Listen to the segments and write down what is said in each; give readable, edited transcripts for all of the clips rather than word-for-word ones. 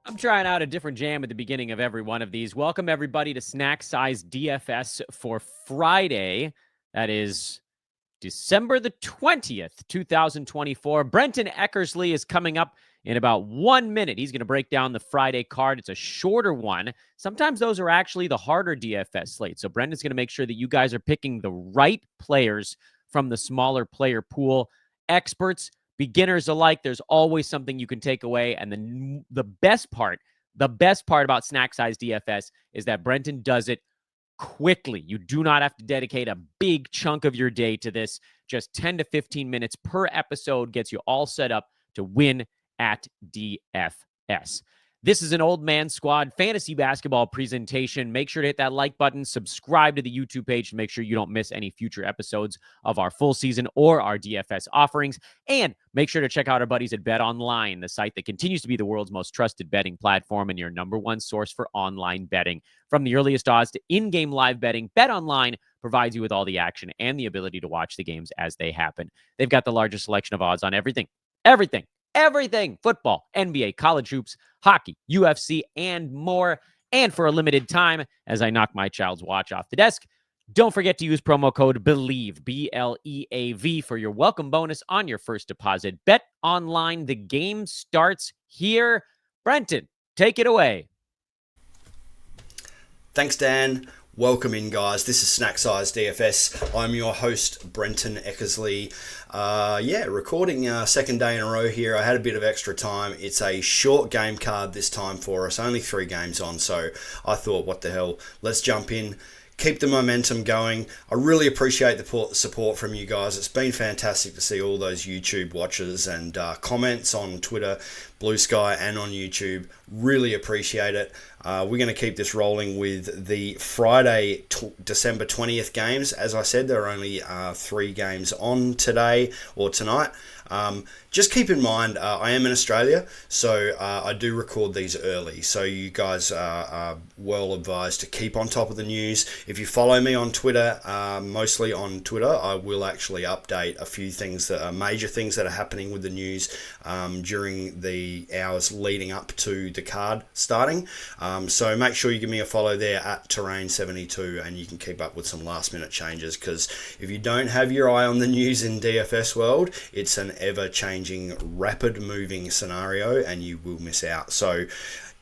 I'm trying out a different jam at the beginning of every one of these. Welcome, everybody, to Snack Size DFS for Friday. That is December the 20th, 2024. Brenton Eckersley is coming up in about 1 minute. He's going to break down the Friday card. It's a shorter one. Sometimes those are actually the harder DFS slates. So Brenton's going to make sure that you guys are picking the right players from the smaller player pool. Experts, beginners alike, there's always something you can take away. And the best part about Snack Size DFS is that Brenton does it quickly. You do not have to dedicate a big chunk of your day to this. Just 10 to 15 minutes per episode gets you all set up to win at DFS. This is an Old Man Squad fantasy basketball presentation. Make sure to hit that like button, subscribe to the YouTube page to make sure you don't miss any future episodes of our full season or our DFS offerings. And make sure to check out our buddies at Bet Online, the site that continues to be the world's most trusted betting platform and your number one source for online betting. From the earliest odds to in-game live betting, Bet Online provides you with all the action and the ability to watch the games as they happen. They've got the largest selection of odds on everything. Football, NBA, college hoops, hockey, UFC, and more. And for a limited time, as I knock my child's watch off the desk, don't forget to use promo code BELIEVE, BLEAV, for your welcome bonus on your first deposit. Bet Online, the game starts here. Brenton, take it away. Thanks, Dan. Welcome in, guys. This is Snack Size DFS. I'm your host, Brenton Eckersley. Recording second day in a row here. I had a bit of extra time. It's a short game card this time for us. Only 3 games on, so I thought, what the hell? Let's jump in. Keep the momentum going. I really appreciate the support from you guys. It's been fantastic to see all those YouTube watchers and comments on Twitter, Blue Sky, and on YouTube. Really appreciate it. We're going to keep this rolling with the Friday, December 20th games. As I said, there are only 3 games on today or tonight. Just keep in mind, I am in Australia, so I do record these early. So you guys are well advised to keep on top of the news. If you follow me on Twitter, mostly on Twitter, I will actually update a few things that are major things that are happening with the news during the hours leading up to the card starting. So make sure you give me a follow there at Terrain72, and you can keep up with some last minute changes, because if you don't have your eye on the news in DFS world, it's an ever-changing, rapid-moving scenario, and you will miss out. So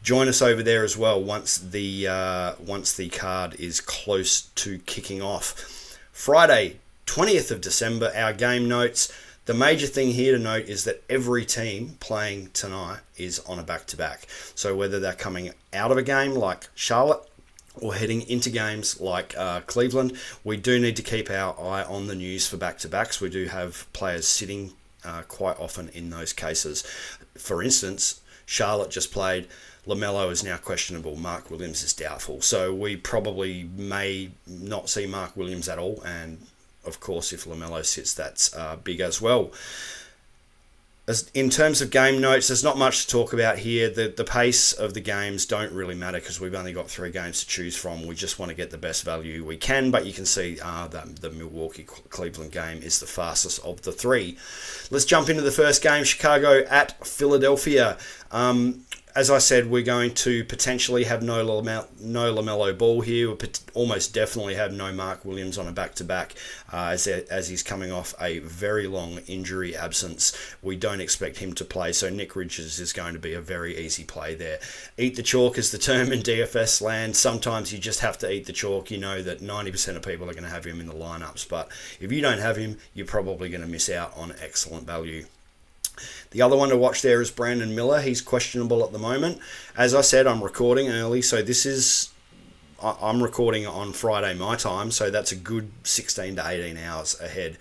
join us over there as well once the card is close to kicking off. Friday, 20th of December, our game notes. The major thing here to note is that every team playing tonight is on a back-to-back. So whether they're coming out of a game like Charlotte or heading into games like Cleveland, we do need to keep our eye on the news for back-to-backs. We do have players sitting quite often in those cases. For instance, Charlotte just played. LaMelo is now questionable. Mark Williams is doubtful. So we probably may not see Mark Williams at all. And, of course, if LaMelo sits, that's big as well. In terms of game notes, there's not much to talk about here. The pace of the games don't really matter because we've only got 3 games to choose from. We just want to get the best value we can, but you can see that the Milwaukee-Cleveland game is the fastest of the 3. Let's jump into the first game, Chicago at Philadelphia. As I said, we're going to potentially have no LaMelo Ball here. We'll almost definitely have no Mark Williams on a back-to-back as he's coming off a very long injury absence. We don't expect him to play, so Nick Richards is going to be a very easy play there. Eat the chalk is the term in DFS land. Sometimes you just have to eat the chalk. You know that 90% of people are going to have him in the lineups, but if you don't have him, you're probably going to miss out on excellent value. The other one to watch there is Brandon Miller. He's questionable at the moment. As I said, I'm recording early, so I'm recording on Friday my time, so that's a good 16 to 18 hours ahead.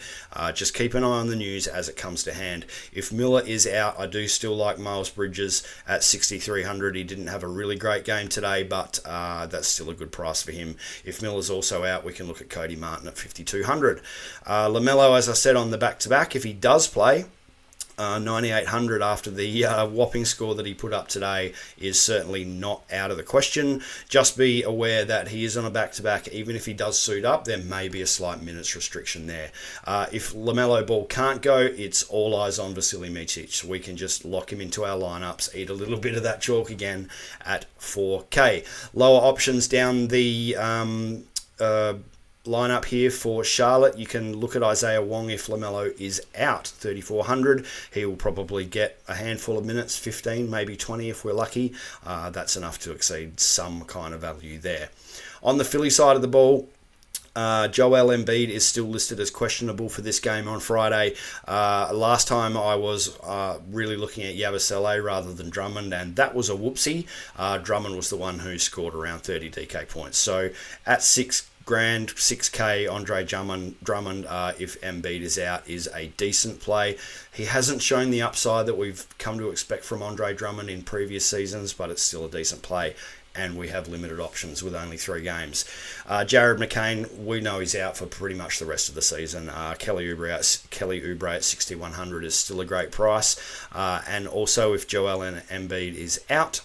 Just keep an eye on the news as it comes to hand. If Miller is out, I do still like Miles Bridges at 6,300. He didn't have a really great game today, but that's still a good price for him. If Miller's also out, we can look at Cody Martin at 5,200. LaMelo, as I said, on the back-to-back, if he does play, 9,800 after the whopping score that he put up today is certainly not out of the question. Just be aware that he is on a back-to-back. Even if he does suit up, there may be a slight minutes restriction there. If LaMelo Ball can't go, it's all eyes on Vasily Micic. So we can just lock him into our lineups, eat a little bit of that chalk again at 4K. Lower options down the lineup here for Charlotte. You can look at Isaiah Wong if LaMelo is out, 3,400. He will probably get a handful of minutes, 15, maybe 20 if we're lucky. That's enough to exceed some kind of value there. On the Philly side of the ball, Joel Embiid is still listed as questionable for this game on Friday. Last time I was really looking at Yabusele rather than Drummond, and that was a whoopsie. Drummond was the one who scored around 30 DK points. So at $6,000, 6K, Andre Drummond, if Embiid is out, is a decent play. He hasn't shown the upside that we've come to expect from Andre Drummond in previous seasons, but it's still a decent play, and we have limited options with only 3 games. Jared McCain, we know he's out for pretty much the rest of the season. Kelly Oubre at 6,100 is still a great price. And also if Joel Embiid is out,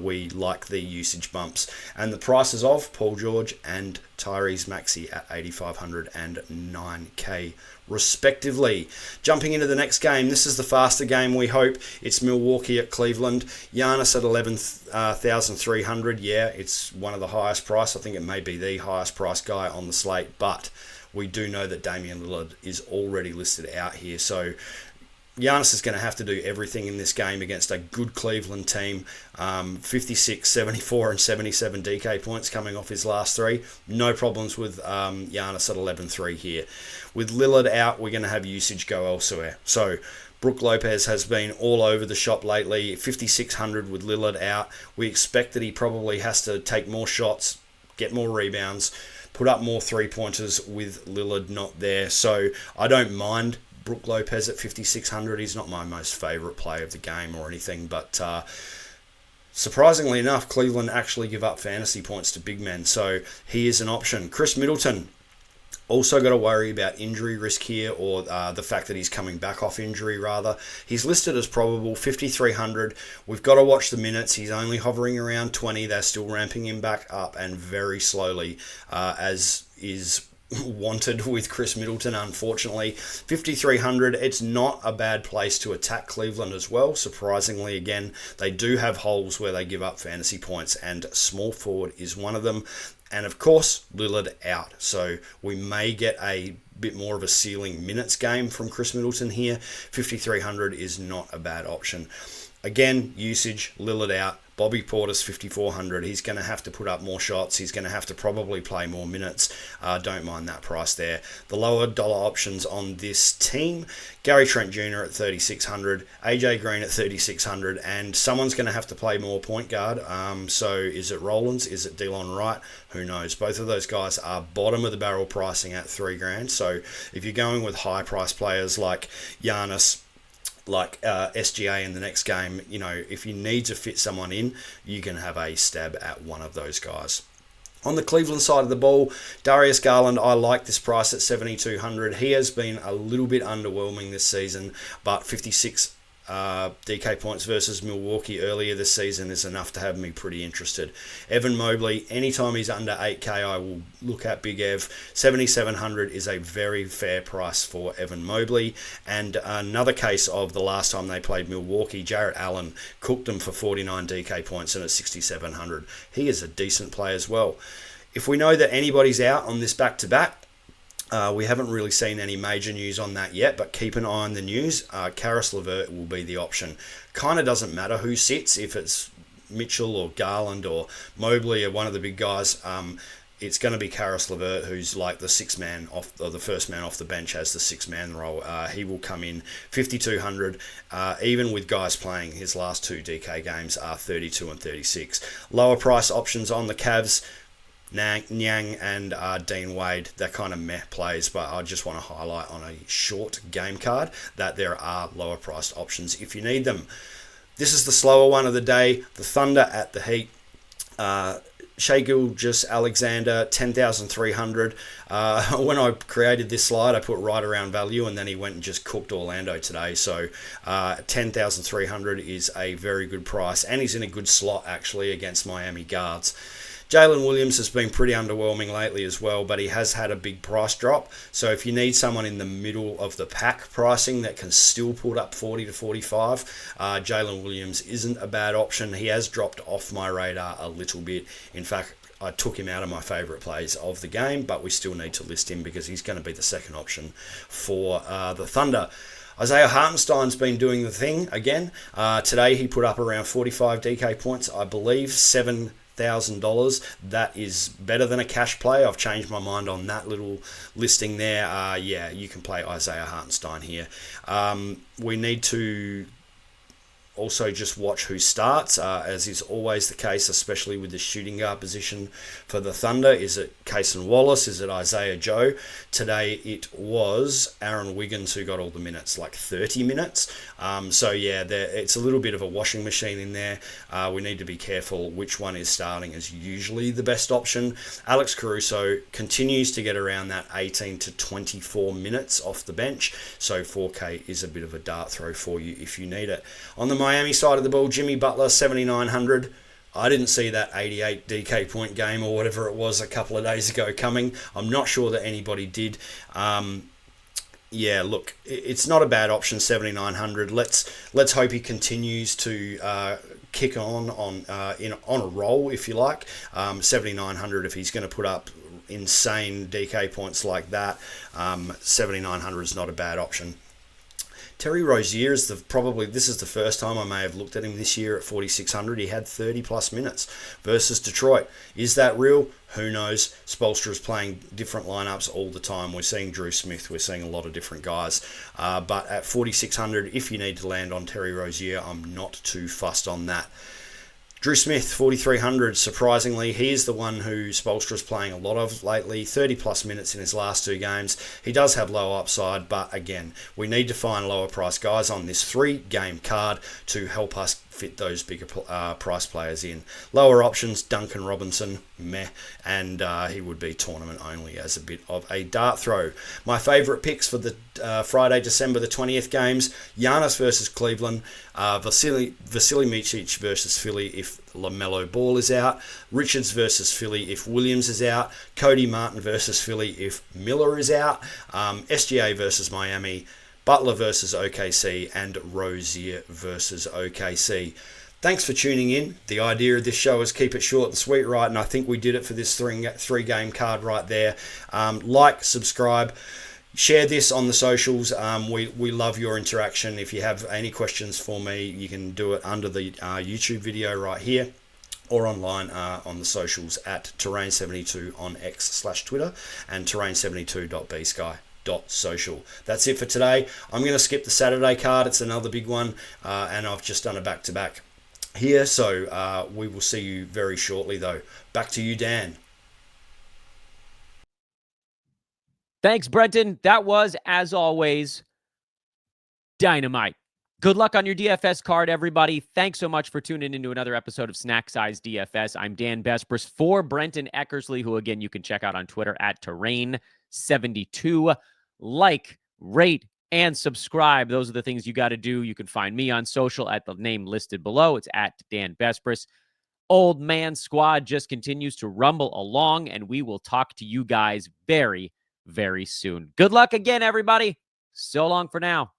we like the usage bumps and the prices of Paul George and Tyrese Maxey at 8,500 and 9K respectively. Jumping into the next game, this is the faster game we hope. It's Milwaukee at Cleveland. Giannis at 11,300. Yeah, it's one of the highest price. I think it may be the highest price guy on the slate, but we do know that Damian Lillard is already listed out here, so Giannis is going to have to do everything in this game against a good Cleveland team. 56, 74, and 77 DK points coming off his last 3. No problems with Giannis at 11.3 here. With Lillard out, we're going to have usage go elsewhere. So Brook Lopez has been all over the shop lately. 5,600 with Lillard out. We expect that he probably has to take more shots, get more rebounds, put up more 3-pointers with Lillard not there. So I don't mind Brook Lopez at 5,600. He's not my most favourite play of the game or anything, but surprisingly enough, Cleveland actually give up fantasy points to big men, so he is an option. Chris Middleton, also got to worry about injury risk here, or the fact that he's coming back off injury, rather. He's listed as probable, 5,300. We've got to watch the minutes. He's only hovering around 20. They're still ramping him back up, and very slowly, as is wanted with Chris Middleton, unfortunately. 5,300, it's not a bad place to attack Cleveland as well. Surprisingly, again, they do have holes where they give up fantasy points, and small forward is one of them. And of course, Lillard out. So we may get a bit more of a ceiling minutes game from Chris Middleton here. 5,300 is not a bad option. Again, usage, Lillard out. Bobby Portis, 5,400. He's going to have to put up more shots. He's going to have to probably play more minutes. Don't mind that price there. The lower dollar options on this team, Gary Trent Jr. at 3,600, AJ Green at 3,600, and someone's going to have to play more point guard. So is it Rollins? Is it Delon Wright? Who knows? Both of those guys are bottom of the barrel pricing at $3,000. So if you're going with high price players like Giannis, like SGA in the next game, you know, if you need to fit someone in, you can have a stab at one of those guys. On the Cleveland side of the ball, Darius Garland, I like this price at 7,200. He has been a little bit underwhelming this season, but 56 DK points versus Milwaukee earlier this season is enough to have me pretty interested. Evan Mobley, anytime he's under 8K, I will look at Big Ev. 7,700 is a very fair price for Evan Mobley. And another case of the last time they played Milwaukee, Jarrett Allen cooked them for 49 DK points and at 6,700. He is a decent play as well. If we know that anybody's out on this back-to-back, we haven't really seen any major news on that yet, but keep an eye on the news. Karis LeVert will be the option. Kind of doesn't matter who sits, if it's Mitchell or Garland or Mobley or one of the big guys. It's going to be Karis LeVert, who's like the sixth man off, or the first man off the bench as the six-man role. He will come in 5,200, even with guys playing his last 2 DK games are 32 and 36. Lower price options on the Cavs, Nyang and Dean Wade, they're kind of meh plays, but I just want to highlight on a short game card that there are lower priced options if you need them. This is the slower one of the day, the Thunder at the Heat. Shai Gilgeous-Alexander, 10,300. When I created this slide, I put right around value, and then he went and just cooked Orlando today. So 10,300 is a very good price, and he's in a good slot, actually, against Miami guards. Jalen Williams has been pretty underwhelming lately as well, but he has had a big price drop. So if you need someone in the middle of the pack pricing that can still put up 40 to 45, Jalen Williams isn't a bad option. He has dropped off my radar a little bit. In fact, I took him out of my favourite plays of the game, but we still need to list him because he's going to be the second option for the Thunder. Isaiah Hartenstein's been doing the thing again. Today he put up around 45 DK points, I believe, $7,000. That is better than a cash play. I've changed my mind on that little listing there. Yeah, you can play Isaiah Hartenstein here. We need to also just watch who starts, as is always the case, especially with the shooting guard position for the Thunder. Is it Cason Wallace? Is it Isaiah Joe? Today it was Aaron Wiggins who got all the minutes, like 30 minutes. So yeah, it's a little bit of a washing machine in there. We need to be careful which one is starting is usually the best option. Alex Caruso continues to get around that 18 to 24 minutes off the bench. So 4K is a bit of a dart throw for you if you need it. On the Miami side of the ball, Jimmy Butler, 7,900. I didn't see that 88 DK point game or whatever it was a couple of days ago coming. I'm not sure that anybody did. Yeah, look, it's not a bad option, 7,900. Let's hope he continues to kick on a roll, if you like. 7,900 if he's going to put up insane DK points like that. 7,900 is not a bad option. Terry Rozier is this is the first time I may have looked at him this year at 4,600. He had 30 plus minutes versus Detroit. Is that real? Who knows? Spoelstra is playing different lineups all the time. We're seeing Drew Smith. We're seeing a lot of different guys. But at 4,600, if you need to land on Terry Rozier, I'm not too fussed on that. Drew Smith, 4,300. Surprisingly, he is the one who Spoelstra's playing a lot of lately. 30 plus minutes in his last two games. He does have low upside, but again, we need to find lower price guys on this 3-game card to help us fit those bigger price players in. Lower options, Duncan Robinson, meh, and he would be tournament only as a bit of a dart throw. My favourite picks for the Friday, December the 20th games, Giannis versus Cleveland, Vasily Micic versus Philly if LaMelo Ball is out, Richards versus Philly if Williams is out, Cody Martin versus Philly if Miller is out, SGA versus Miami, Butler versus OKC, and Rozier versus OKC. Thanks for tuning in. The idea of this show is keep it short and sweet, right? And I think we did it for this three-game card right there. Like, subscribe, share this on the socials. We love your interaction. If you have any questions for me, you can do it under the YouTube video right here, or online on the socials at Terrain72 on X/Twitter and Terrain72.bsky.social. That's it for today. I'm going to skip the Saturday card. It's another big one, and I've just done a back-to-back here. So we will see you very shortly, though. Back to you, Dan. Thanks, Brenton. That was, as always, dynamite. Good luck on your DFS card, everybody. Thanks so much for tuning into another episode of Snack Size DFS. I'm Dan Besbris for Brenton Eckersley, who, again, you can check out on Twitter at Terrain72. Like, rate, and subscribe. Those are the things you got to do. You can find me on social at the name listed below. It's at Dan Besbris. Old Man Squad just continues to rumble along, and we will talk to you guys very, very soon. Good luck again, everybody. So long for now.